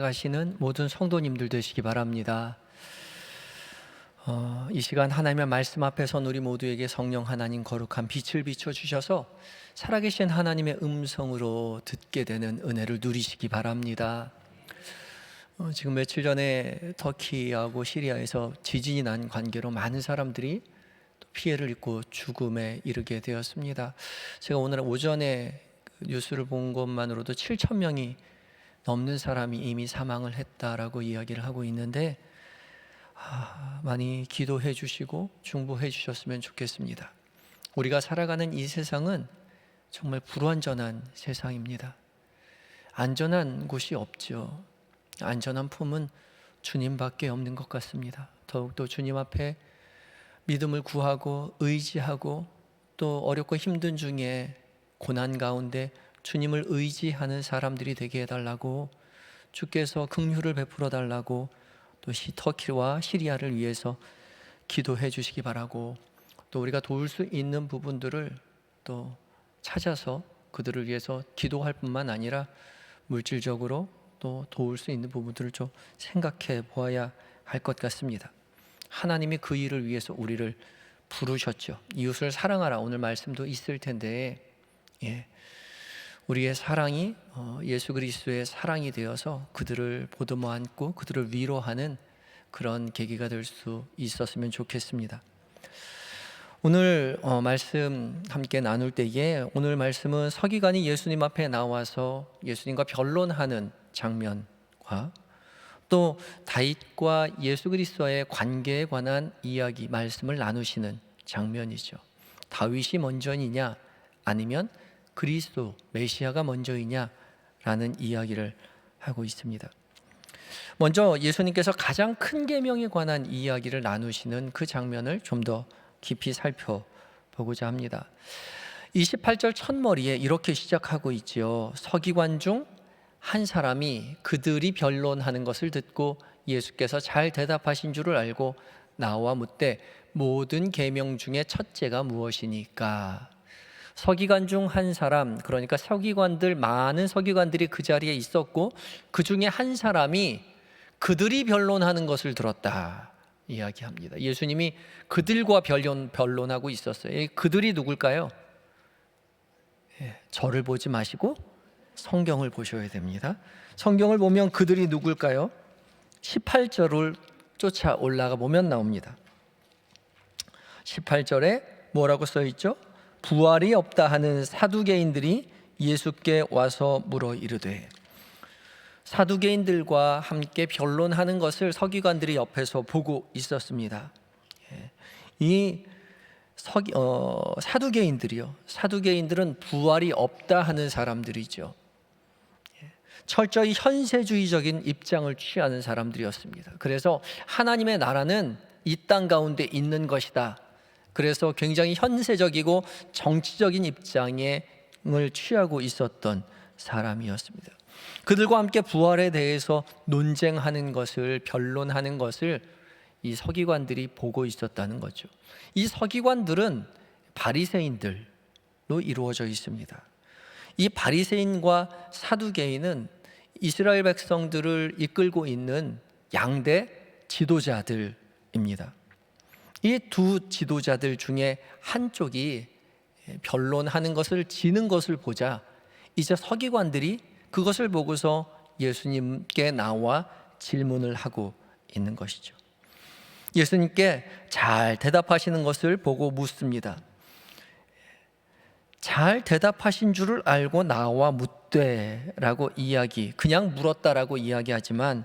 가시는 모든 성도님들 되시기 바랍니다. 이 시간 하나님의 말씀 앞에서 우리 모두에게 성령 하나님 거룩한 빛을 비춰주셔서 살아계신 하나님의 음성으로 듣게 되는 은혜를 누리시기 바랍니다. 지금 며칠 전에 터키하고 시리아에서 지진이 난 관계로 많은 사람들이 피해를 입고 죽음에 이르게 되었습니다. 제가 오늘 오전에 뉴스를 본 것만으로도 7천 명이 넘는 사람이 이미 사망을 했다라고 이야기를 하고 있는데 많이 기도해 주시고 중보해 주셨으면 좋겠습니다. 우리가 살아가는 이 세상은 정말 불완전한 세상입니다. 안전한 곳이 없죠. 안전한 품은 주님밖에 없는 것 같습니다. 더욱더 주님 앞에 믿음을 구하고 의지하고 또 어렵고 힘든 중에 고난 가운데 주님을 의지하는 사람들이 되게 해달라고, 주께서 긍휼을 베풀어 달라고 또 터키와 시리아를 위해서 기도해 주시기 바라고, 또 우리가 도울 수 있는 부분들을 또 찾아서 그들을 위해서 기도할 뿐만 아니라 물질적으로 또 도울 수 있는 부분들을 좀 생각해 보아야 할 것 같습니다. 하나님이 그 일을 위해서 우리를 부르셨죠. 이웃을 사랑하라, 오늘 말씀도 있을 텐데, 우리의 사랑이 예수 그리스도의 사랑이 되어서 그들을 보듬어 안고 그들을 위로하는 그런 계기가 될 수 있었으면 좋겠습니다. 오늘 말씀 함께 나눌 때에, 오늘 말씀은 서기관이 예수님 앞에 나와서 예수님과 변론하는 장면과 또 다윗과 예수 그리스도의 관계에 관한 이야기, 말씀을 나누시는 장면이죠. 다윗이 먼저이냐 아니면 그리스도 메시아가 먼저이냐라는 이야기를 하고 있습니다. 먼저 예수님께서 가장 큰 계명에 관한 이야기를 나누시는 그 장면을 좀 더 깊이 살펴보고자 합니다. 28절 첫머리에 이렇게 시작하고 있지요. 서기관 중 한 사람이 그들이 변론하는 것을 듣고 예수께서 잘 대답하신 줄을 알고 나와 묻되 모든 계명 중에 첫째가 무엇이니까? 서기관 중 한 사람, 그러니까 서기관들, 많은 서기관들이 그 자리에 있었고 그 중에 한 사람이 그들이 변론하는 것을 들었다 이야기합니다. 예수님이 그들과 변론하고 있었어요. 그들이 누굴까요? 저를 보지 마시고 성경을 보셔야 됩니다. 성경을 보면 그들이 누굴까요? 18절을 쫓아 올라가 보면 나옵니다. 18절에 뭐라고 써 있죠? 부활이 없다 하는 사두개인들이 예수께 와서 물어 이르되, 사두개인들과 함께 변론하는 것을 서기관들이 옆에서 보고 있었습니다. 이 사두개인들이요, 사두개인들은 부활이 없다 하는 사람들이죠. 철저히 현세주의적인 입장을 취하는 사람들이었습니다. 그래서 하나님의 나라는 이 땅 가운데 있는 것이다. 그래서 굉장히 현세적이고 정치적인 입장을 취하고 있었던 사람이었습니다. 그들과 함께 부활에 대해서 논쟁하는 것을, 변론하는 것을 이 서기관들이 보고 있었다는 거죠. 이 서기관들은 바리새인들로 이루어져 있습니다. 이 바리새인과 사두개인은 이스라엘 백성들을 이끌고 있는 양대 지도자들입니다. 이 두 지도자들 중에 한쪽이 변론하는 것을 지는 것을 보자 이제 서기관들이 그것을 보고서 예수님께 나와 질문을 하고 있는 것이죠. 예수님께 잘 대답하시는 것을 보고 묻습니다. 잘 대답하신 줄을 알고 나와 묻되라고 그냥 물었다라고 이야기하지만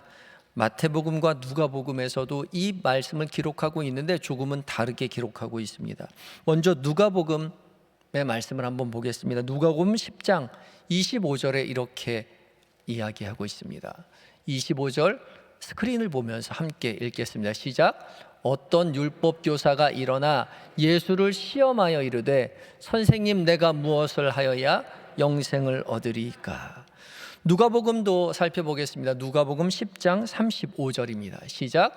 마태복음과 누가복음에서도 이 말씀을 기록하고 있는데 조금은 다르게 기록하고 있습니다. 먼저 누가복음의 말씀을 한번 보겠습니다. 누가복음 10장 25절에 이렇게 이야기하고 있습니다. 25절 스크린을 보면서 함께 읽겠습니다. 시작. 어떤 율법 교사가 일어나 예수를 시험하여 이르되 선생님, 내가 무엇을 하여야 영생을 얻으리까? 누가복음도 살펴보겠습니다. 누가복음 10장 35절입니다. 시작.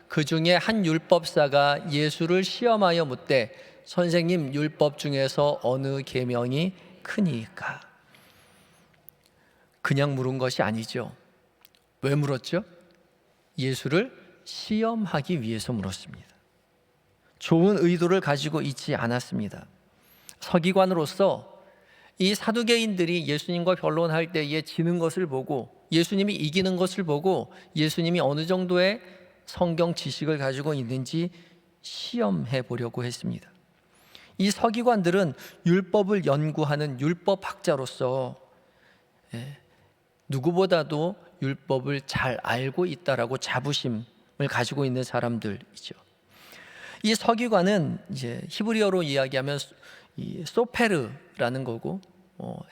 그 중에 한 율법사가 예수를 시험하여 묻되 선생님, 율법 중에서 어느 계명이 크니까? 그냥 물은 것이 아니죠. 왜 물었죠? 예수를 시험하기 위해서 물었습니다. 좋은 의도를 가지고 있지 않았습니다. 서기관으로서 이 사두개인들이 예수님과 변론할 때에 지는 것을 보고, 예수님이 이기는 것을 보고, 예수님이 어느 정도의 성경 지식을 가지고 있는지 시험해 보려고 했습니다. 이 서기관들은 율법을 연구하는 율법학자로서 누구보다도 율법을 잘 알고 있다라고 자부심을 가지고 있는 사람들이죠. 이 서기관은 이제 히브리어로 이야기하면 이 소페르라는 거고,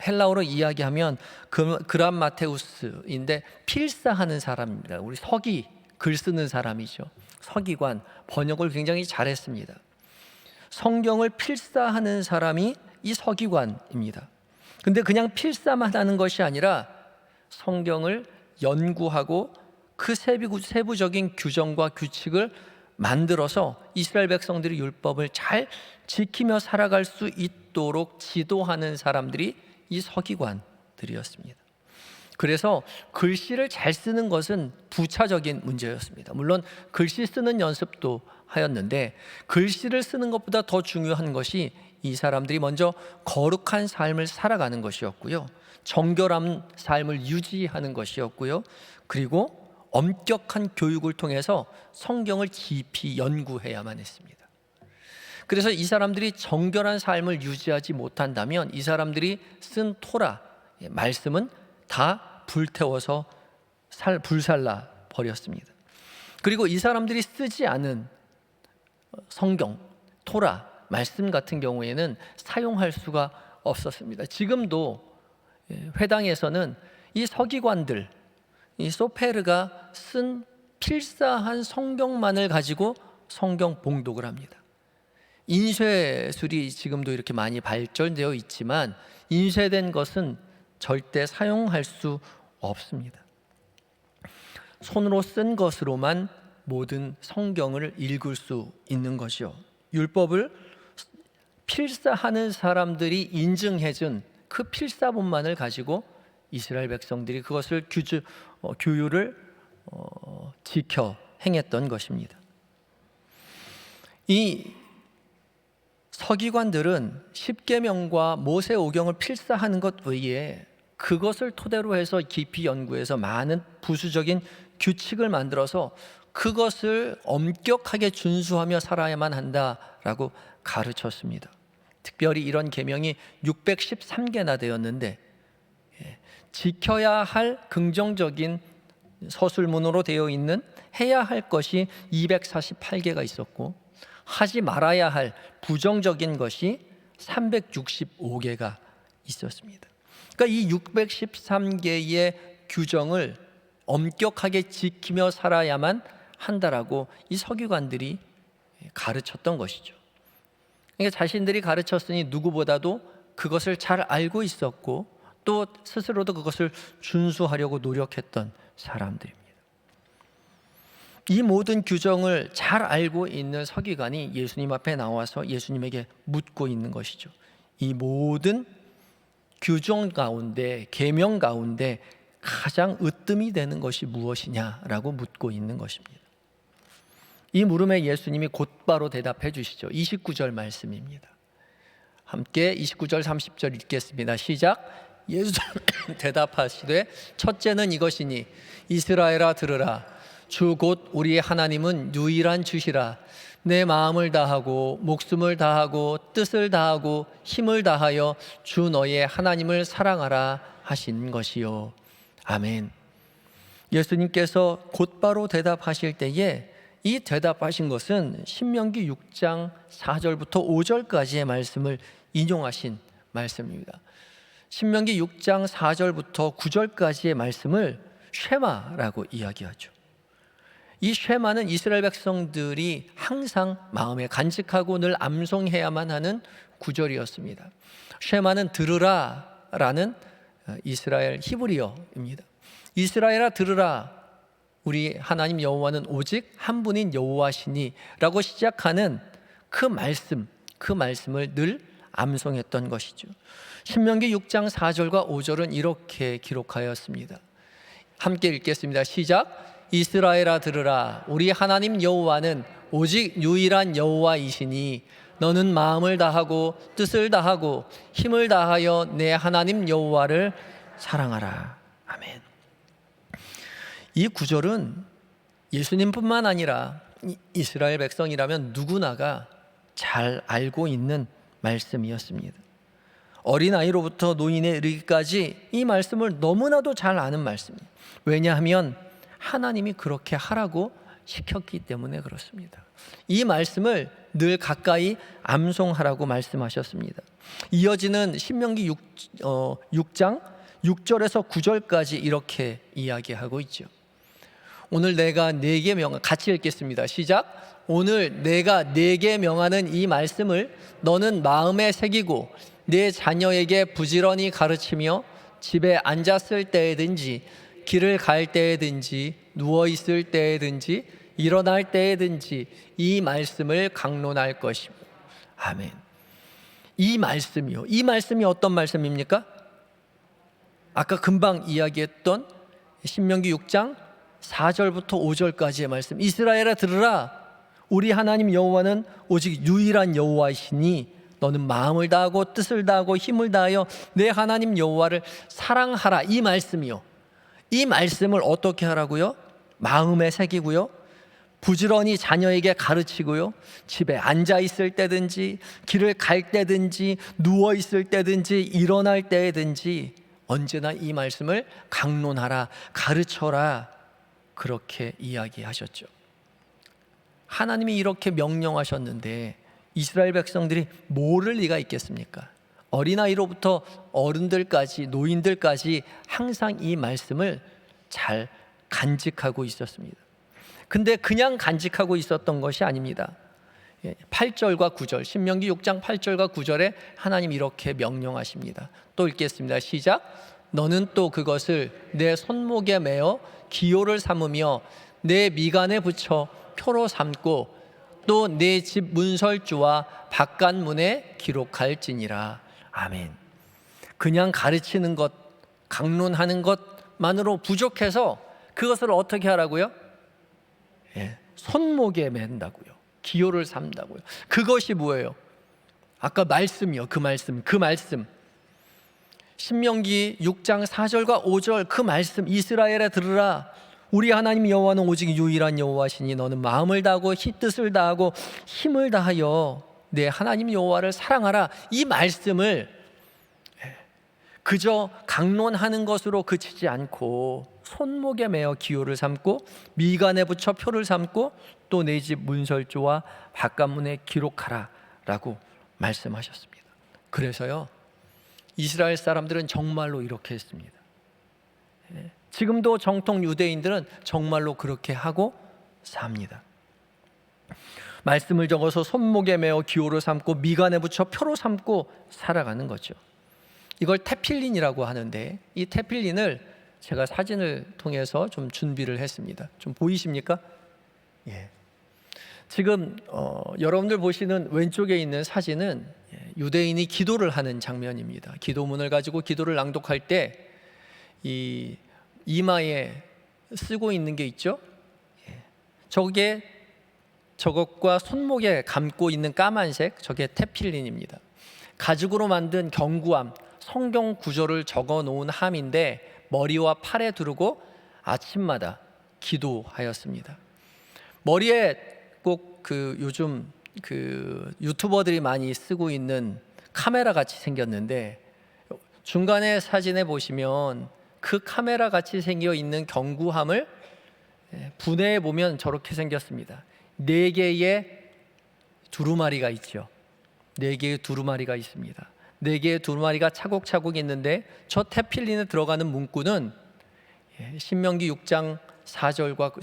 헬라어로 이야기하면 그람마테우스인데 필사하는 사람입니다. 우리 서기, 글 쓰는 사람이죠. 서기관, 번역을 굉장히 잘했습니다. 성경을 필사하는 사람이 이 서기관입니다. 근데 그냥 필사만 하는 것이 아니라 성경을 연구하고 그 세부적인 규정과 규칙을 만들어서 이스라엘 백성들이 율법을 잘 지키며 살아갈 수 있도록 지도하는 사람들이 이 서기관들이었습니다. 그래서 글씨를 잘 쓰는 것은 부차적인 문제였습니다. 물론 글씨 쓰는 연습도 하였는데, 글씨를 쓰는 것보다 더 중요한 것이 이 사람들이 먼저 거룩한 삶을 살아가는 것이었고요, 정결한 삶을 유지하는 것이었고요, 그리고 엄격한 교육을 통해서 성경을 깊이 연구해야만 했습니다. 그래서 이 사람들이 정결한 삶을 유지하지 못한다면 이 사람들이 쓴 토라, 말씀은 다 불태워서 불살라 버렸습니다. 그리고 이 사람들이 쓰지 않은 성경, 토라, 말씀 같은 경우에는 사용할 수가 없었습니다. 지금도 회당에서는 이 서기관들, 이 소페르가 쓴 필사한 성경만을 가지고 성경 봉독을 합니다. 인쇄술이 지금도 이렇게 많이 발전되어 있지만 인쇄된 것은 절대 사용할 수 없습니다. 손으로 쓴 것으로만 모든 성경을 읽을 수 있는 것이요, 율법을 필사하는 사람들이 인증해준 그 필사본만을 가지고 이스라엘 백성들이 그것을 규율을 지켜 행했던 것입니다. 이 서기관들은 십계명과 모세오경을 필사하는 것 외에 그것을 토대로 해서 깊이 연구해서 많은 부수적인 규칙을 만들어서 그것을 엄격하게 준수하며 살아야만 한다라고 가르쳤습니다. 특별히 이런 계명이 613개나 되었는데 지켜야 할 긍정적인 서술문으로 되어 있는 해야 할 것이 248개가 있었고 하지 말아야 할 부정적인 것이 365개가 있었습니다. 그러니까 이 613개의 규정을 엄격하게 지키며 살아야만 한다라고 이 서기관들이 가르쳤던 것이죠. 그러니까 자신들이 가르쳤으니 누구보다도 그것을 잘 알고 있었고 또 스스로도 그것을 준수하려고 노력했던 사람들입니다. 이 모든 규정을 잘 알고 있는 서기관이 예수님 앞에 나와서 예수님에게 묻고 있는 것이죠. 이 모든 규정 가운데, 계명 가운데 가장 으뜸이 되는 것이 무엇이냐라고 묻고 있는 것입니다. 이 물음에 예수님이 곧바로 대답해 주시죠. 29절 말씀입니다. 함께 29절 30절 읽겠습니다. 시작. 예수 대답하시되 첫째는 이것이니 이스라엘아 들으라. 주 곧 우리의 하나님은 유일한 주시라. 내 마음을 다하고 목숨을 다하고 뜻을 다하고 힘을 다하여 주 너의 하나님을 사랑하라 하신 것이요. 아멘. 예수님께서 곧바로 대답하실 때에 이 대답하신 것은 신명기 6장 4절부터 5절까지의 말씀을 인용하신 말씀입니다. 신명기 6장 4절부터 9절까지의 말씀을 쉐마라고 이야기하죠. 이 쉐마는 이스라엘 백성들이 항상 마음에 간직하고 늘 암송해야만 하는 구절이었습니다. 쉐마는 들으라라는 이스라엘 히브리어입니다. 이스라엘아 들으라. 우리 하나님 여호와는 오직 한 분인 여호와시니 라고 시작하는 그 말씀을 늘 암송했던 것이죠. 신명기 6장 4절과 5절은 이렇게 기록하였습니다. 함께 읽겠습니다. 시작. 이스라엘아 들으라. 우리 하나님 여호와는 오직 유일한 여호와이시니 너는 마음을 다하고 뜻을 다하고 힘을 다하여 내 하나님 여호와를 사랑하라. 아멘. 이 구절은 예수님뿐만 아니라 이스라엘 백성이라면 누구나가 잘 알고 있는 말씀이었습니다. 어린아이로부터 노인에 이르기까지 이 말씀을 너무나도 잘 아는 말씀이에요. 왜냐하면 하나님이 그렇게 하라고 시켰기 때문에 그렇습니다. 이 말씀을 늘 가까이 암송하라고 말씀하셨습니다. 이어지는 신명기 6장 6절에서 9절까지 이렇게 이야기하고 있죠. 오늘 내가 네게 같이 읽겠습니다. 시작. 오늘 내가 네게 명하는 이 말씀을 너는 마음에 새기고 내 자녀에게 부지런히 가르치며 집에 앉았을 때에든지 길을 갈 때에든지 누워 있을 때에든지 일어날 때에든지 이 말씀을 강론할 것이고. 아멘. 이 말씀이요. 이 말씀이 어떤 말씀입니까? 아까 금방 이야기했던 신명기 6장 4절부터 5절까지의 말씀. 이스라엘아 들으라. 우리 하나님 여호와는 오직 유일한 여호와이시니 너는 마음을 다하고 뜻을 다하고 힘을 다하여 내 하나님 여호와를 사랑하라. 이 말씀이요. 이 말씀을 어떻게 하라고요? 마음에 새기고요, 부지런히 자녀에게 가르치고요, 집에 앉아 있을 때든지 길을 갈 때든지 누워 있을 때든지 일어날 때든지 언제나 이 말씀을 강론하라, 가르쳐라, 그렇게 이야기하셨죠. 하나님이 이렇게 명령하셨는데 이스라엘 백성들이 모를 리가 있겠습니까? 어린아이로부터 어른들까지 노인들까지 항상 이 말씀을 잘 간직하고 있었습니다. 근데 그냥 간직하고 있었던 것이 아닙니다. 8절과 9절, 신명기 6장 8절과 9절에 하나님 이렇게 명령하십니다. 또 읽겠습니다. 시작. 너는 또 그것을 내 손목에 매어 기호를 삼으며 내 미간에 붙여 표로 삼고 또 내 집 문설주와 바깥문에 기록할지니라. 아멘. 그냥 가르치는 것, 강론하는 것만으로 부족해서 그것을 어떻게 하라고요? 손목에 맨다고요. 기호를 삼다고요. 그것이 뭐예요? 아까 말씀이요. 그 말씀. 신명기 6장 4절과 5절 그 말씀. 이스라엘에 들으라. 우리 하나님 여호와는 오직 유일한 여호와시니 너는 마음을 다하고 뜻을 다하고 힘을 다하여 내 하나님 여호와를 사랑하라. 이 말씀을 그저 강론하는 것으로 그치지 않고 손목에 매어 기호를 삼고 미간에 붙여 표를 삼고 또 내 집 문설주와 바깥문에 기록하라 라고 말씀하셨습니다. 그래서요, 이스라엘 사람들은 정말로 이렇게 했습니다. 지금도 정통 유대인들은 정말로 그렇게 하고 삽니다. 말씀을 적어서 손목에 매어 기호를 삼고 미간에 붙여 표로 삼고 살아가는 거죠. 이걸 테필린이라고 하는데 이 테필린을 제가 사진을 통해서 좀 준비를 했습니다. 좀 보이십니까? 예. 지금 여러분들 보시는 왼쪽에 있는 사진은 유대인이 기도를 하는 장면입니다. 기도문을 가지고 기도를 낭독할 때 이 이마에 쓰고 있는 게 있죠. 저것과 손목에 감고 있는 까만색, 저게 테필린입니다. 가죽으로 만든 경구함, 성경 구절을 적어 놓은 함인데 머리와 팔에 두르고 아침마다 기도하였습니다. 머리에 꼭 요즘 유튜버들이 많이 쓰고 있는 카메라 같이 생겼는데 중간에 사진에 보시면 그 카메라 같이 생겨 있는 경구함을 분해해 보면 저렇게 생겼습니다. 4개의 두루마리가 있죠. 4개의 두루마리가 있습니다. 4개의 두루마리가 차곡차곡 있는데 저 테필린에 들어가는 문구는 신명기 6장 4절과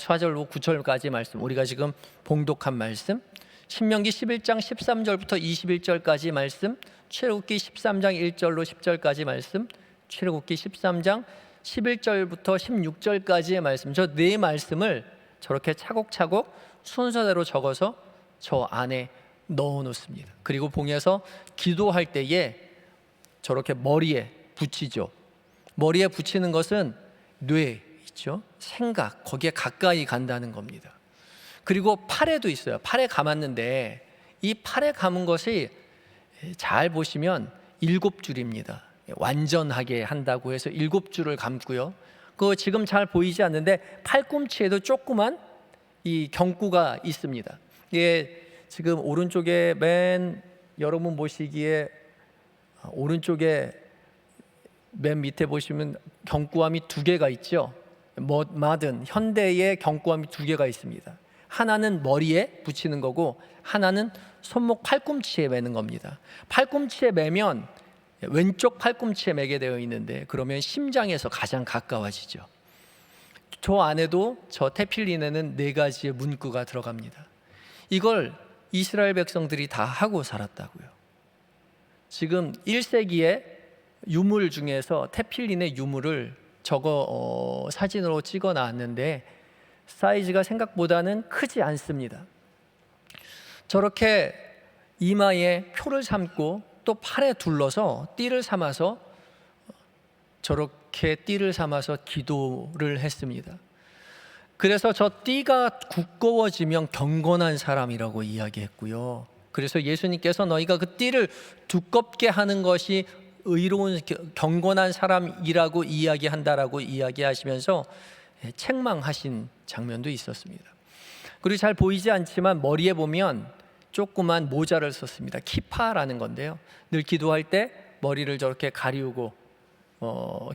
9절까지 말씀, 우리가 지금 봉독한 말씀, 신명기 11장 13절부터 21절까지 말씀, 출애굽기 13장 1절로 10절까지 말씀, 출애굽기 13장 11절부터 16절까지의 말씀, 저 4 말씀을 저렇게 차곡차곡 순서대로 적어서 저 안에 넣어 놓습니다. 그리고 봉에서 기도할 때에 저렇게 머리에 붙이죠. 머리에 붙이는 것은 뇌 그렇죠? 생각, 거기에 가까이 간다는 겁니다. 그리고 팔에도 있어요. 팔에 감았는데 이 팔에 감은 것이 잘 보시면 7줄입니다. 완전하게 한다고 해서 7줄을 감고요. 그거 지금 잘 보이지 않는데 팔꿈치에도 조그만 이 경구가 있습니다. 이게 지금 오른쪽에 여러분 보시기에 오른쪽에 맨 밑에 보시면 경구함이 2개가 있죠. 뭐든 현대의 경구함이 2개가 있습니다. 하나는 머리에 붙이는 거고 하나는 손목 팔꿈치에 매는 겁니다. 팔꿈치에 매면 왼쪽 팔꿈치에 매게 되어 있는데 그러면 심장에서 가장 가까워지죠. 저 안에도 저 테필린에는 4가지의 문구가 들어갑니다. 이걸 이스라엘 백성들이 다 하고 살았다고요. 지금 1세기에 유물 중에서 테필린의 유물을 사진으로 찍어 놨는데 사이즈가 생각보다는 크지 않습니다. 저렇게 이마에 표를 삼고 또 팔에 둘러서 띠를 삼아서 저렇게 띠를 삼아서 기도를 했습니다. 그래서 저 띠가 두꺼워지면 경건한 사람이라고 이야기했고요. 그래서 예수님께서 너희가 그 띠를 두껍게 하는 것이 의로운 경건한 사람이라고 이야기한다라고 이야기하시면서 책망하신 장면도 있었습니다. 그리고 잘 보이지 않지만 머리에 보면 조그만 모자를 썼습니다. 키파라는 건데요. 늘 기도할 때 머리를 저렇게 가리우고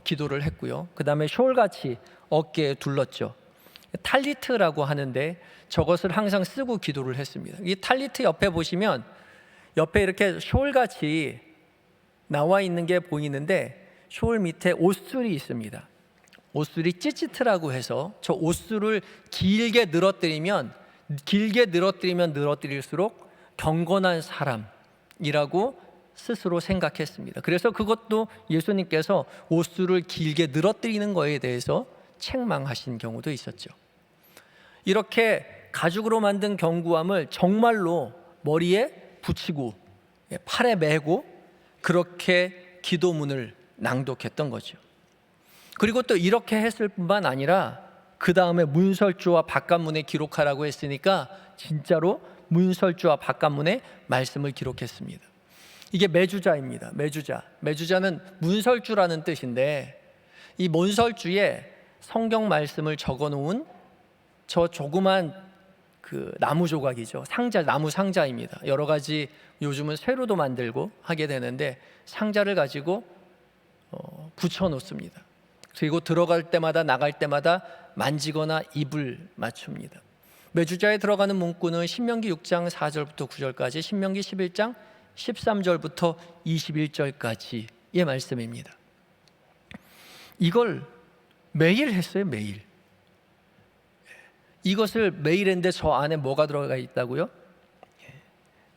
기도를 했고요. 그 다음에 숄같이 어깨에 둘렀죠. 탈리트라고 하는데 저것을 항상 쓰고 기도를 했습니다. 이 탈리트 옆에 보시면 옆에 이렇게 숄같이 나와 있는 게 보이는데 숄 밑에 옷술이 있습니다. 옷술이 찌찌트라고 해서 저 옷술을 길게 늘어뜨리면 늘어뜨릴수록 경건한 사람이라고 스스로 생각했습니다. 그래서 그것도 예수님께서 옷술을 길게 늘어뜨리는 거에 대해서 책망하신 경우도 있었죠. 이렇게 가죽으로 만든 경구함을 정말로 머리에 붙이고 팔에 메고 그렇게 기도문을 낭독했던 거죠. 그리고 또 이렇게 했을 뿐만 아니라 그 다음에 문설주와 바깥문에 기록하라고 했으니까 진짜로 문설주와 바깥문에 말씀을 기록했습니다. 이게 매주자입니다. 매주자는 문설주라는 뜻인데 이 문설주에 성경 말씀을 적어놓은 저 조그만 그 나무 조각이죠. 나무 상자입니다. 여러 가지 요즘은 쇠로도 만들고 하게 되는데 상자를 가지고 붙여놓습니다. 그리고 들어갈 때마다 나갈 때마다 만지거나 입을 맞춥니다. 매주자에 들어가는 문구는 신명기 6장 4절부터 9절까지, 신명기 11장 13절부터 21절까지의 말씀입니다. 이걸 매일 했어요. 매일. 이것을 매일 했는데 저 안에 뭐가 들어가 있다고요?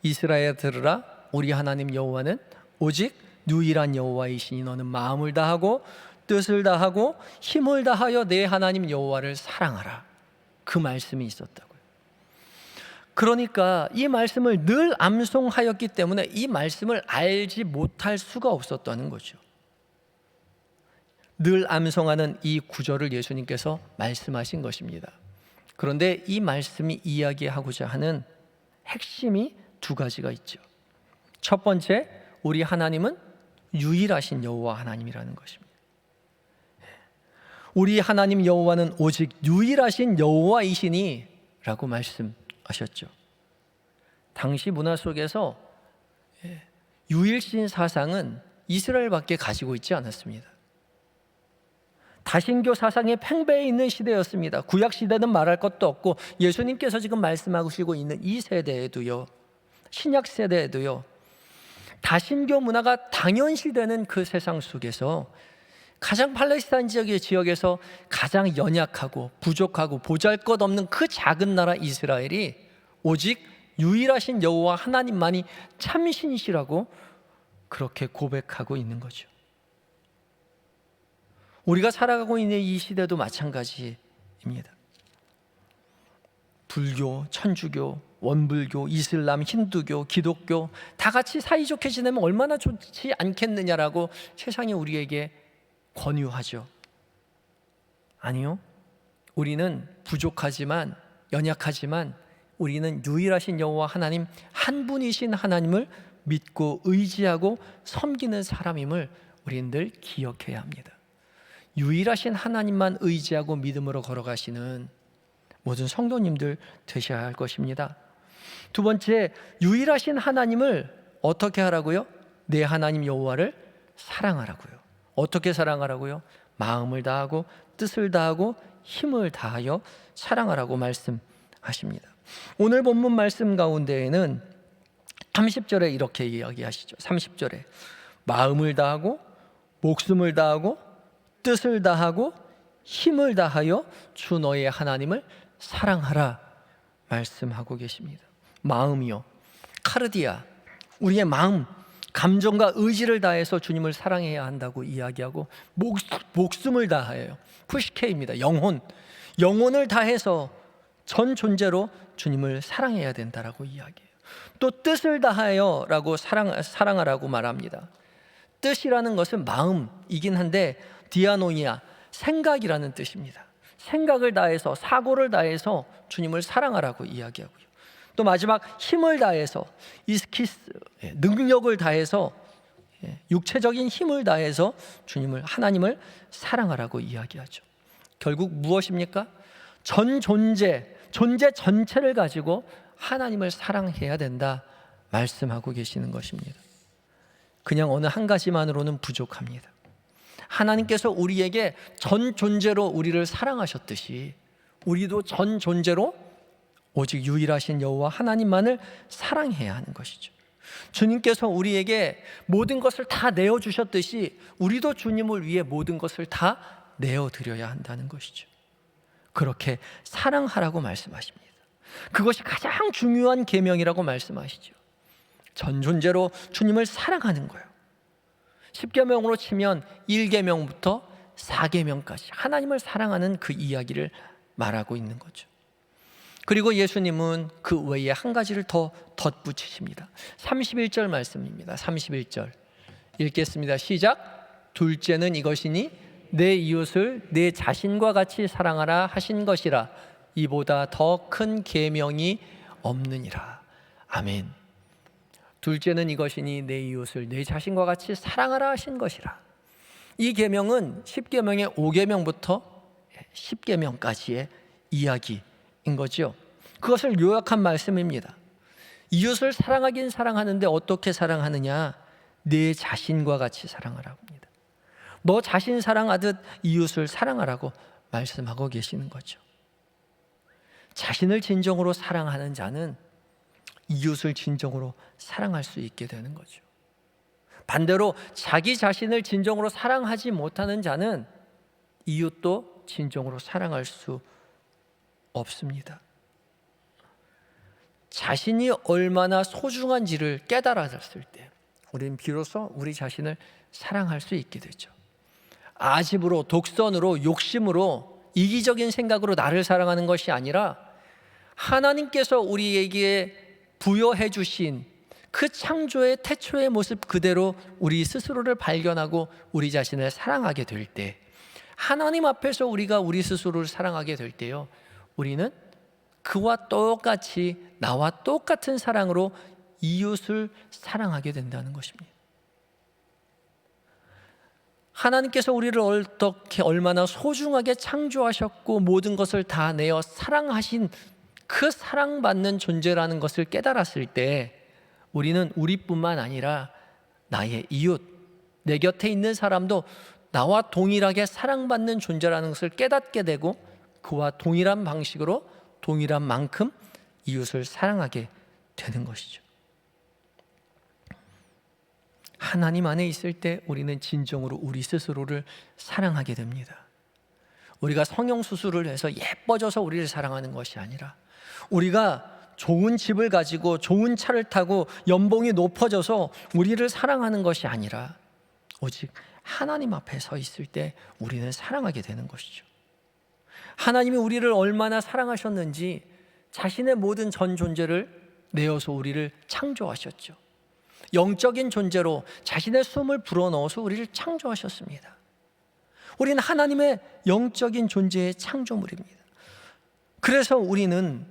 이스라엘 들으라, 우리 하나님 여호와는 오직 유일한 여호와이시니 너는 마음을 다하고 뜻을 다하고 힘을 다하여 내 하나님 여호와를 사랑하라. 그 말씀이 있었다고요. 그러니까 이 말씀을 늘 암송하였기 때문에 이 말씀을 알지 못할 수가 없었다는 거죠. 늘 암송하는 이 구절을 예수님께서 말씀하신 것입니다. 그런데 이 말씀이 이야기하고자 하는 핵심이 2가지가 있죠. 첫 번째, 우리 하나님은 유일하신 여호와 하나님이라는 것입니다. 우리 하나님 여호와는 오직 유일하신 여호와이시니 라고 말씀하셨죠. 당시 문화 속에서 유일신 사상은 이스라엘밖에 가지고 있지 않았습니다. 다신교 사상의 팽배해 있는 시대였습니다. 구약 시대는 말할 것도 없고 예수님께서 지금 말씀하시고 있는 이 세대에도요, 신약 세대에도요, 다신교 문화가 당연시되는 그 세상 속에서 가장 팔레스타인 지역에서 가장 연약하고 부족하고 보잘것없는 그 작은 나라 이스라엘이 오직 유일하신 여호와 하나님만이 참신이시라고 그렇게 고백하고 있는 거죠. 우리가 살아가고 있는 이 시대도 마찬가지입니다. 불교, 천주교, 원불교, 이슬람, 힌두교, 기독교 다 같이 사이좋게 지내면 얼마나 좋지 않겠느냐라고 세상이 우리에게 권유하죠. 아니요, 우리는 부족하지만, 연약하지만 우리는 유일하신 여호와 하나님, 한 분이신 하나님을 믿고 의지하고 섬기는 사람임을 우리는 늘 기억해야 합니다. 유일하신 하나님만 의지하고 믿음으로 걸어가시는 모든 성도님들 되셔야 할 것입니다. 두 번째, 유일하신 하나님을 어떻게 하라고요? 내 하나님 여호와를 사랑하라고요. 어떻게 사랑하라고요? 마음을 다하고 뜻을 다하고 힘을 다하여 사랑하라고 말씀하십니다. 오늘 본문 말씀 가운데에는 30절에 이렇게 이야기하시죠. 30절에 마음을 다하고 목숨을 다하고 뜻을 다하고 힘을 다하여 주 너의 하나님을 사랑하라 말씀하고 계십니다. 마음이요, 카르디아, 우리의 마음, 감정과 의지를 다해서 주님을 사랑해야 한다고 이야기하고, 목숨을 다하여 푸시케입니다. 영혼을 다해서 전 존재로 주님을 사랑해야 된다라고 이야기해요. 또 뜻을 다하여라고 사랑하라고 말합니다. 뜻이라는 것은 마음이긴 한데 디아노이아, 생각이라는 뜻입니다. 생각을 다해서, 사고를 다해서 주님을 사랑하라고 이야기하고요. 또 마지막 힘을 다해서, 이스키스, 능력을 다해서, 육체적인 힘을 다해서 주님을, 하나님을 사랑하라고 이야기하죠. 결국 무엇입니까? 전 존재 전체를 가지고 하나님을 사랑해야 된다 말씀하고 계시는 것입니다. 그냥 어느 한 가지만으로는 부족합니다. 하나님께서 우리에게 전 존재로 우리를 사랑하셨듯이 우리도 전 존재로 오직 유일하신 여호와 하나님만을 사랑해야 하는 것이죠. 주님께서 우리에게 모든 것을 다 내어주셨듯이 우리도 주님을 위해 모든 것을 다 내어드려야 한다는 것이죠. 그렇게 사랑하라고 말씀하십니다. 그것이 가장 중요한 계명이라고 말씀하시죠. 전 존재로 주님을 사랑하는 거예요. 10계명으로 치면 1계명부터 4계명까지 하나님을 사랑하는 그 이야기를 말하고 있는 거죠. 그리고 예수님은 그 외에 한 가지를 더 덧붙이십니다. 31절 말씀입니다. 31절 읽겠습니다. 시작. 둘째는 이것이니 내 이웃을 내 자신과 같이 사랑하라 하신 것이라. 이보다 더 큰 계명이 없느니라. 아멘. 둘째는 이것이니 내 이웃을 내 자신과 같이 사랑하라 하신 것이라. 이 계명은 10계명의 5계명부터 10계명까지의 이야기인 거죠. 그것을 요약한 말씀입니다. 이웃을 사랑하긴 사랑하는데 어떻게 사랑하느냐? 내 자신과 같이 사랑하라고 합니다. 너 자신 사랑하듯 이웃을 사랑하라고 말씀하고 계시는 거죠. 자신을 진정으로 사랑하는 자는 이웃을 진정으로 사랑할 수 있게 되는 거죠. 반대로 자기 자신을 진정으로 사랑하지 못하는 자는 이웃도 진정으로 사랑할 수 없습니다. 자신이 얼마나 소중한지를 깨달았을 때 우리는 비로소 우리 자신을 사랑할 수 있게 되죠. 아집으로, 독선으로, 욕심으로, 이기적인 생각으로 나를 사랑하는 것이 아니라 하나님께서 우리에게 부여해 주신 그 창조의 태초의 모습 그대로 우리 스스로를 발견하고 우리 자신을 사랑하게 될 때, 하나님 앞에서 우리가 우리 스스로를 사랑하게 될 때요, 우리는 그와 똑같이, 나와 똑같은 사랑으로 이웃을 사랑하게 된다는 것입니다. 하나님께서 우리를 얼마나 소중하게 창조하셨고 모든 것을 다 내어 사랑하신 그 사랑받는 존재라는 것을 깨달았을 때 우리는 우리뿐만 아니라 나의 이웃, 내 곁에 있는 사람도 나와 동일하게 사랑받는 존재라는 것을 깨닫게 되고 그와 동일한 방식으로, 동일한 만큼 이웃을 사랑하게 되는 것이죠. 하나님 안에 있을 때 우리는 진정으로 우리 스스로를 사랑하게 됩니다. 우리가 성형수술을 해서 예뻐져서 우리를 사랑하는 것이 아니라, 우리가 좋은 집을 가지고 좋은 차를 타고 연봉이 높아져서 우리를 사랑하는 것이 아니라 오직 하나님 앞에 서 있을 때 우리는 사랑하게 되는 것이죠. 하나님이 우리를 얼마나 사랑하셨는지 자신의 모든 전 존재를 내어서 우리를 창조하셨죠. 영적인 존재로 자신의 숨을 불어넣어서 우리를 창조하셨습니다. 우리는 하나님의 영적인 존재의 창조물입니다. 그래서 우리는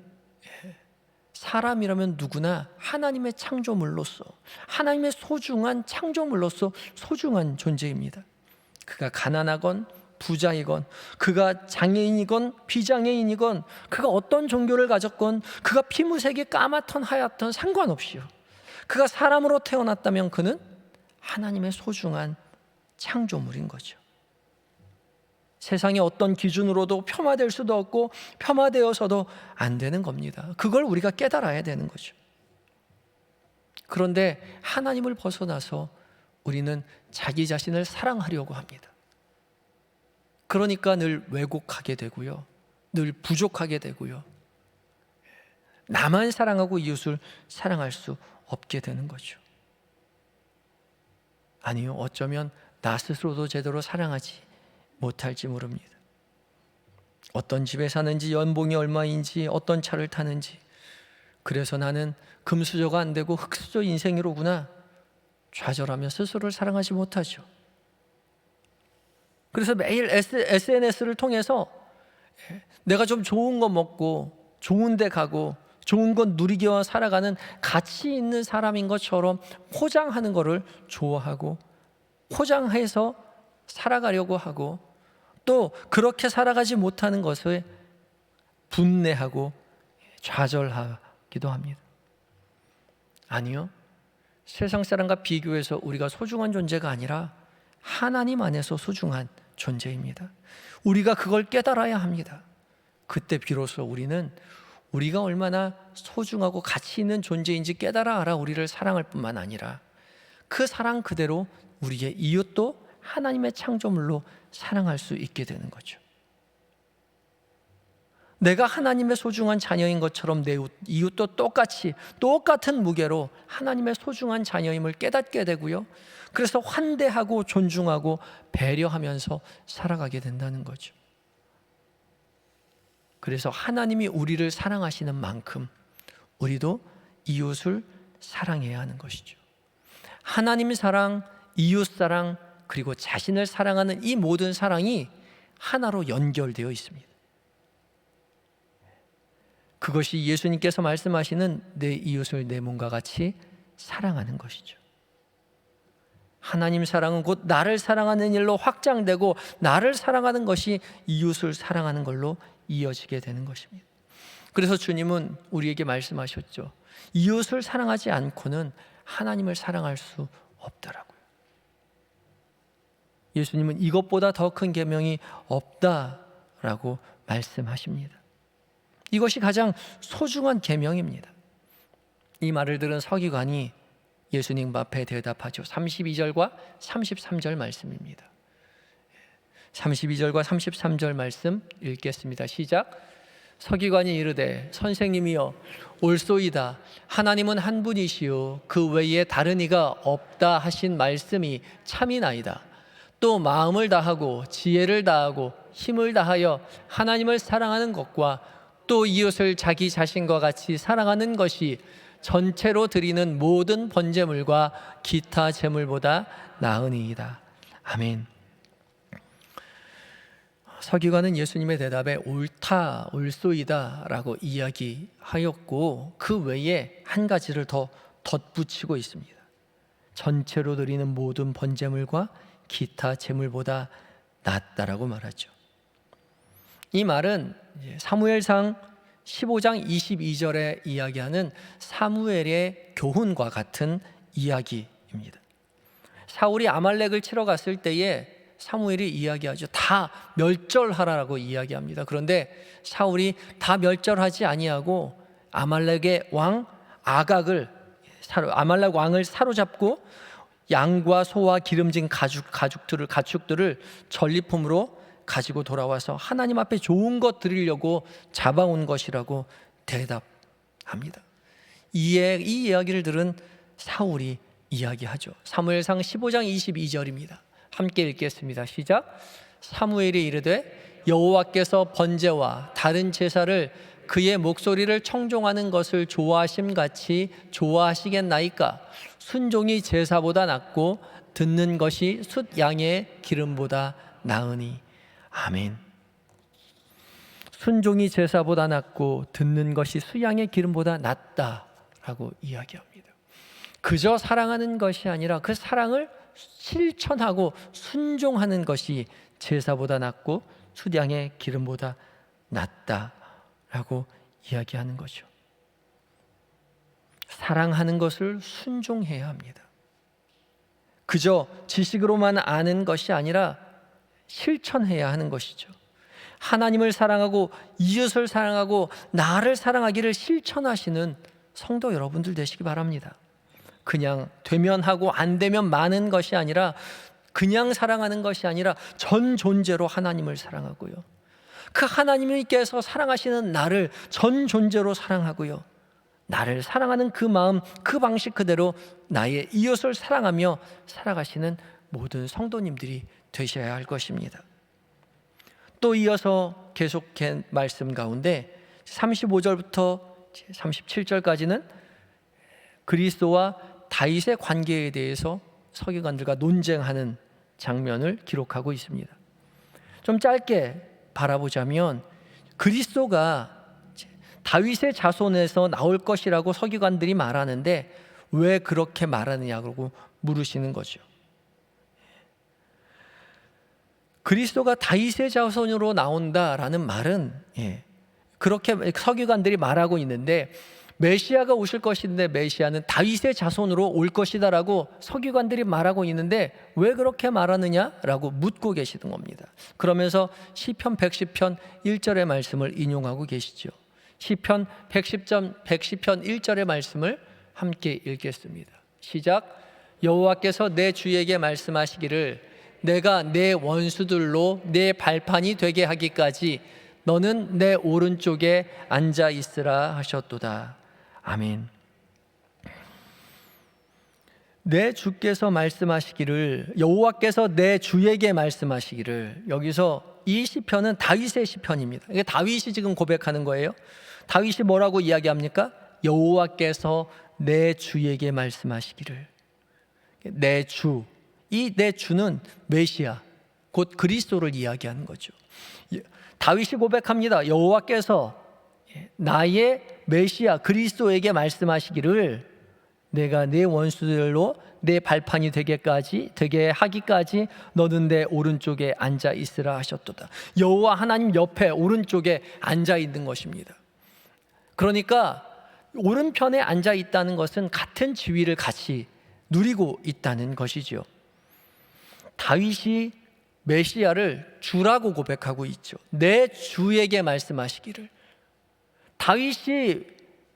사람이라면 누구나 하나님의 창조물로서, 하나님의 소중한 창조물로서 소중한 존재입니다. 그가 가난하건 부자이건, 그가 장애인이건 비장애인이건, 그가 어떤 종교를 가졌건, 그가 피무색이 까맣던 하얗던 상관없이요, 그가 사람으로 태어났다면 그는 하나님의 소중한 창조물인 거죠. 세상의 어떤 기준으로도 폄하될 수도 없고 폄하되어서도 안 되는 겁니다. 그걸 우리가 깨달아야 되는 거죠. 그런데 하나님을 벗어나서 우리는 자기 자신을 사랑하려고 합니다. 그러니까 늘 왜곡하게 되고요, 늘 부족하게 되고요, 나만 사랑하고 이웃을 사랑할 수 없게 되는 거죠. 아니요, 어쩌면 나 스스로도 제대로 사랑하지 못할지 모릅니다. 어떤 집에 사는지, 연봉이 얼마인지, 어떤 차를 타는지, 그래서 나는 금수저가 안 되고 흙수저 인생이로구나 좌절하며 스스로를 사랑하지 못하죠. 그래서 매일 SNS를 통해서 내가 좀 좋은 거 먹고 좋은 데 가고 좋은 것 누리기와 살아가는 가치 있는 사람인 것처럼 포장하는 것을 좋아하고, 포장해서 살아가려고 하고, 또 그렇게 살아가지 못하는 것을 분내하고 좌절하기도 합니다. 아니요, 세상 사람과 비교해서 우리가 소중한 존재가 아니라 하나님 안에서 소중한 존재입니다. 우리가 그걸 깨달아야 합니다. 그때 비로소 우리는 우리가 얼마나 소중하고 가치 있는 존재인지 깨달아 알아 우리를 사랑할 뿐만 아니라 그 사랑 그대로 우리의 이웃도 하나님의 창조물로 사랑할 수 있게 되는 거죠. 내가 하나님의 소중한 자녀인 것처럼 내 이웃도 똑같은 무게로 하나님의 소중한 자녀임을 깨닫게 되고요, 그래서 환대하고 존중하고 배려하면서 살아가게 된다는 거죠. 그래서 하나님이 우리를 사랑하시는 만큼 우리도 이웃을 사랑해야 하는 것이죠. 하나님 사랑, 이웃 사랑, 그리고 자신을 사랑하는 이 모든 사랑이 하나로 연결되어 있습니다. 그것이 예수님께서 말씀하시는 내 이웃을 내 몸과 같이 사랑하는 것이죠. 하나님 사랑은 곧 나를 사랑하는 일로 확장되고, 나를 사랑하는 것이 이웃을 사랑하는 걸로 이어지게 되는 것입니다. 그래서 주님은 우리에게 말씀하셨죠. 이웃을 사랑하지 않고는 하나님을 사랑할 수 없더라고요. 예수님은 이것보다 더 큰 계명이 없다라고 말씀하십니다. 이것이 가장 소중한 계명입니다. 이 말을 들은 서기관이 예수님 앞에 대답하죠. 32절과 33절 말씀입니다. 32절과 33절 말씀 읽겠습니다. 시작. 서기관이 이르되 선생님이여 옳소이다. 하나님은 한 분이시요 그 외에 다른 이가 없다 하신 말씀이 참이나이다. 또 마음을 다하고 지혜를 다하고 힘을 다하여 하나님을 사랑하는 것과 또 이웃을 자기 자신과 같이 사랑하는 것이 전체로 드리는 모든 번제물과 기타 제물보다 나으니이다. 아멘. 서기관은 예수님의 대답에 옳다, 옳소이다 라고 이야기하였고, 그 외에 한 가지를 더 덧붙이고 있습니다. 전체로 드리는 모든 번제물과 기타 제물보다 낫다라고 말하죠. 이 말은 사무엘상 15장 22절에 이야기하는 사무엘의 교훈과 같은 이야기입니다. 사울이 아말렉을 치러 갔을 때에 사무엘이 이야기하죠. 다 멸절하라라고 이야기합니다. 그런데 사울이 다 멸절하지 아니하고 아말렉의 왕 아각을, 아말렉 왕을 사로잡고 양과 소와 기름진 가축들을 전리품으로 가지고 돌아와서 하나님 앞에 좋은 것 드리려고 잡아온 것이라고 대답합니다. 이 이야기를 들은 사울이 이야기하죠. 사무엘상 15장 22절입니다. 함께 읽겠습니다. 시작. 사무엘이 이르되 여호와께서 번제와 다른 제사를 그의 목소리를 청종하는 것을 좋아하심같이 좋아하시겠나이까? 순종이 제사보다 낫고 듣는 것이 숫 양의 기름보다 나으니. 아멘. 순종이 제사보다 낫고 듣는 것이 수양의 기름보다 낫다라고 이야기합니다. 그저 사랑하는 것이 아니라 그 사랑을 실천하고 순종하는 것이 제사보다 낫고 수양의 기름보다 낫다라고 이야기하는 거죠. 사랑하는 것을 순종해야 합니다. 그저 지식으로만 아는 것이 아니라 실천해야 하는 것이죠. 하나님을 사랑하고 이웃을 사랑하고 나를 사랑하기를 실천하시는 성도 여러분들 되시기 바랍니다. 그냥 되면 하고 안 되면 마는 것이 아니라, 그냥 사랑하는 것이 아니라 전 존재로 하나님을 사랑하고요, 그 하나님께서 사랑하시는 나를 전 존재로 사랑하고요, 나를 사랑하는 그 마음, 그 방식 그대로 나의 이웃을 사랑하며 살아가시는 모든 성도님들이 되셔야 할 것입니다. 또 이어서 계속한 말씀 가운데 35절부터 37절까지는 그리스도와 다윗의 관계에 대해서 서기관들과 논쟁하는 장면을 기록하고 있습니다. 좀 짧게 바라보자면, 그리스도가 다윗의 자손에서 나올 것이라고 서기관들이 말하는데 왜 그렇게 말하느냐고 물으시는 거죠. 그리스도가 다윗의 자손으로 나온다라는 말은 그렇게 서기관들이 말하고 있는데, 메시아가 오실 것인데 메시아는 다윗의 자손으로 올 것이다라고 서기관들이 말하고 있는데 왜 그렇게 말하느냐라고 묻고 계시는 겁니다. 그러면서 시편 110편 1절의 말씀을 인용하고 계시죠. 시편 110편 1절의 말씀을 함께 읽겠습니다. 시작. 여호와께서 내 주에게 말씀하시기를 내가 내 원수들로 내 발판이 되게 하기까지 너는 내 오른쪽에 앉아 있으라 하셨도다. 아멘. 내 주께서 말씀하시기를, 여호와께서 내 주에게 말씀하시기를, 여기서 이 시편은 다윗의 시편입니다. 이게 다윗이 지금 고백하는 거예요. 다윗이 뭐라고 이야기합니까? 여호와께서 내 주에게 말씀하시기를. 내 주, 이 내 주는 메시아, 곧 그리스도를 이야기하는 거죠. 다윗이 고백합니다. 여호와께서 나의 메시아 그리스도에게 말씀하시기를 내가 내 원수들로 내 발판이 되게 하기까지 너는 내 오른쪽에 앉아 있으라 하셨도다. 여호와 하나님 옆에 오른쪽에 앉아 있는 것입니다. 그러니까 오른편에 앉아 있다는 것은 같은 지위를 같이 누리고 있다는 것이죠. 다윗이 메시아를 주라고 고백하고 있죠. 내 주에게 말씀하시기를. 다윗이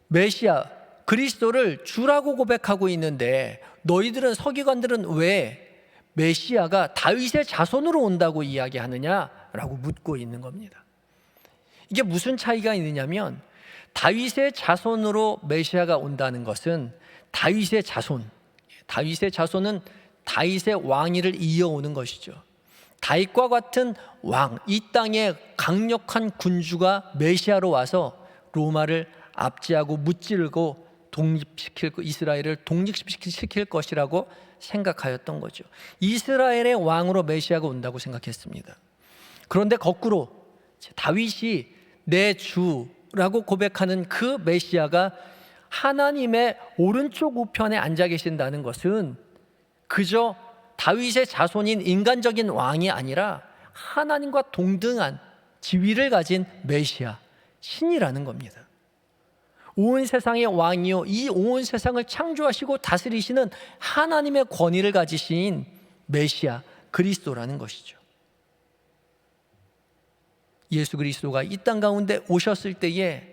메시아 그리스도를 주라고 고백하고 있는데 너희들은, 서기관들은 왜 메시아가 다윗의 자손으로 온다고 이야기하느냐라고 묻고 있는 겁니다. 이게 무슨 차이가 있느냐면, 다윗의 자손으로 메시아가 온다는 것은 다윗의 자손은 다윗의 왕위를 이어오는 것이죠. 다윗과 같은 왕, 이 땅의 강력한 군주가 메시아로 와서 로마를 압제하고 무찌르고 이스라엘을 독립시킬 것이라고 생각하였던 거죠. 이스라엘의 왕으로 메시아가 온다고 생각했습니다. 그런데 거꾸로 다윗이 내 주라고 고백하는 그 메시아가 하나님의 오른쪽 우편에 앉아 계신다는 것은 그저 다윗의 자손인 인간적인 왕이 아니라 하나님과 동등한 지위를 가진 메시아, 신이라는 겁니다. 온 세상의 왕이요, 이 온 세상을 창조하시고 다스리시는 하나님의 권위를 가지신 메시아 그리스도라는 것이죠. 예수 그리스도가 이 땅 가운데 오셨을 때에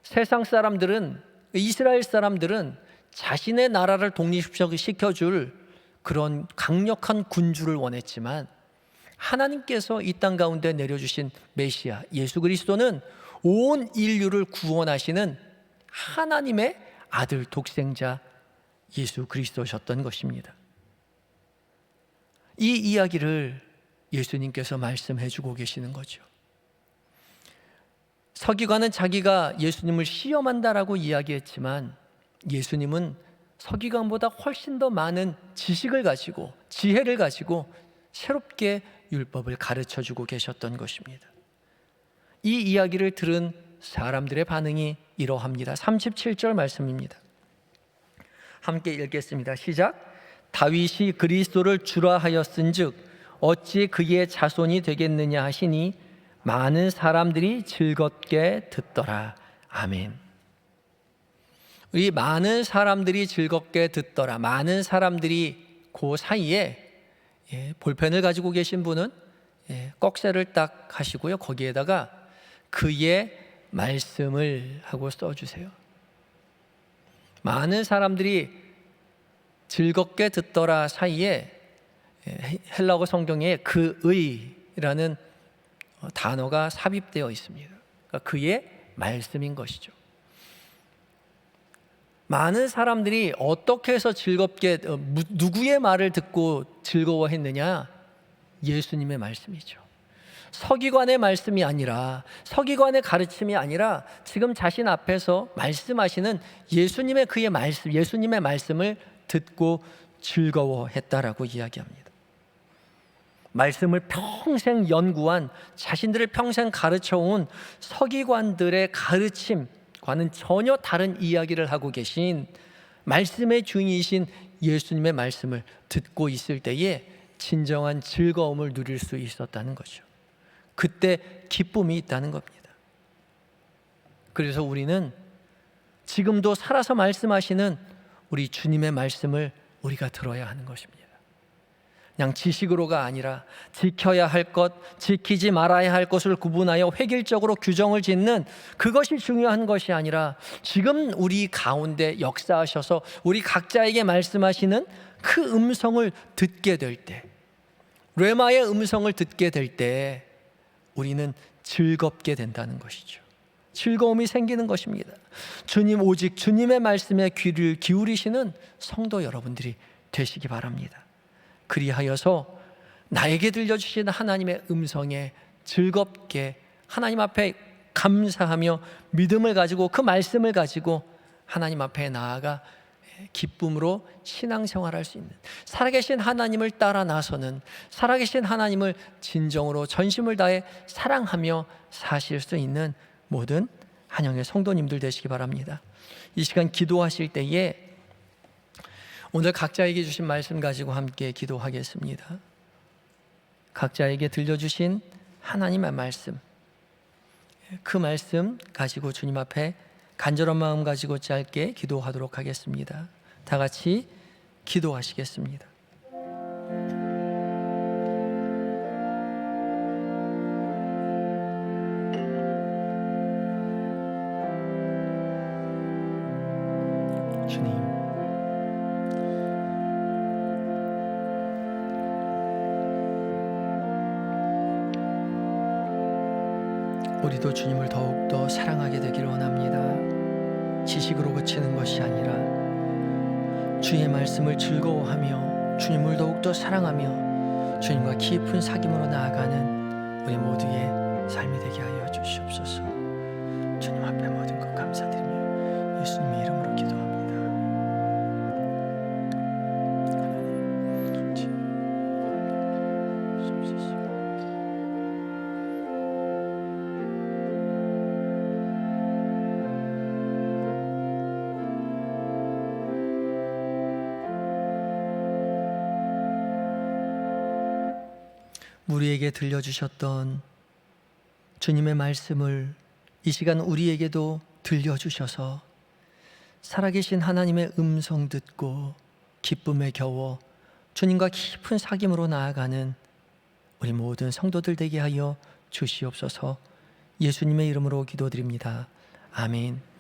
세상 사람들은, 이스라엘 사람들은 자신의 나라를 독립시켜줄 그런 강력한 군주를 원했지만, 하나님께서 이 땅 가운데 내려주신 메시아 예수 그리스도는 온 인류를 구원하시는 하나님의 아들 독생자 예수 그리스도셨던 것입니다. 이 이야기를 예수님께서 말씀해 주고 계시는 거죠. 서기관은 자기가 예수님을 시험한다라고 이야기했지만, 예수님은 서기관보다 훨씬 더 많은 지식을 가지고 지혜를 가지고 새롭게 율법을 가르쳐 주고 계셨던 것입니다. 이 이야기를 들은 사람들의 반응이 이러합니다. 37절 말씀입니다. 함께 읽겠습니다. 시작. 다윗이 그리스도를 주라 하였은즉 어찌 그의 자손이 되겠느냐 하시니 많은 사람들이 즐겁게 듣더라. 아멘. 우리 많은 사람들이 즐겁게 듣더라. 많은 사람들이 그 사이에 볼펜을 가지고 계신 분은 꺽쇠를 딱 하시고요. 거기에다가 그의 말씀을 하고 써주세요. 많은 사람들이 즐겁게 듣더라 사이에 헬라어 성경에 그의라는 단어가 삽입되어 있습니다. 그러니까 그의 말씀인 것이죠. 많은 사람들이 어떻게 해서 즐겁게 누구의 말을 듣고 즐거워했느냐? 예수님의 말씀이죠. 서기관의 말씀이 아니라, 서기관의 가르침이 아니라 지금 자신 앞에서 말씀하시는 예수님의 그의 말씀, 예수님의 말씀을 듣고 즐거워했다라고 이야기합니다. 말씀을 평생 연구한, 자신들을 평생 가르쳐온 서기관들의 가르침과는 전혀 다른 이야기를 하고 계신 말씀의 주인이신 예수님의 말씀을 듣고 있을 때에 진정한 즐거움을 누릴 수 있었다는 거죠. 그때 기쁨이 있다는 겁니다. 그래서 우리는 지금도 살아서 말씀하시는 우리 주님의 말씀을 우리가 들어야 하는 것입니다. 그냥 지식으로가 아니라 지켜야 할 것, 지키지 말아야 할 것을 구분하여 획일적으로 규정을 짓는 그것이 중요한 것이 아니라 지금 우리 가운데 역사하셔서 우리 각자에게 말씀하시는 그 음성을 듣게 될 때, 레마의 음성을 듣게 될 때 우리는 즐겁게 된다는 것이죠. 즐거움이 생기는 것입니다. 주님, 오직 주님의 말씀에 귀를 기울이시는 성도 여러분들이 되시기 바랍니다. 그리하여서 나에게 들려주신 하나님의 음성에 즐겁게 하나님 앞에 감사하며 믿음을 가지고 그 말씀을 가지고 하나님 앞에 나아가 기쁨으로 신앙생활할 수 있는, 살아계신 하나님을 따라 나서는, 살아계신 하나님을 진정으로 전심을 다해 사랑하며 사실 수 있는 모든 한영의 성도님들 되시기 바랍니다. 이 시간 기도하실 때에 오늘 각자에게 주신 말씀 가지고 함께 기도하겠습니다. 각자에게 들려주신 하나님의 말씀, 그 말씀 가지고 주님 앞에 간절한 마음 가지고 짧게 기도하도록 하겠습니다. 다 같이 기도하시겠습니다. 주님, 우리도 주님을 더욱더 사랑하게 되기를 원합니다. 지식으로 그치는 것이 아니라 주의 말씀을 즐거워하며 주님을 더욱더 사랑하며 주님과 깊은 사귐으로 나아가는 우리 모두의 삶이 되게 하여 주시옵소서. 주님 앞에 모든 것 감사드리며 예수님의 이름으로 기도합니다. 우리에게 들려주셨던 주님의 말씀을 이 시간 우리에게도 들려주셔서 살아계신 하나님의 음성 듣고 기쁨에 겨워 주님과 깊은 사귐으로 나아가는 우리 모든 성도들 되게 하여 주시옵소서. 예수님의 이름으로 기도드립니다. 아멘.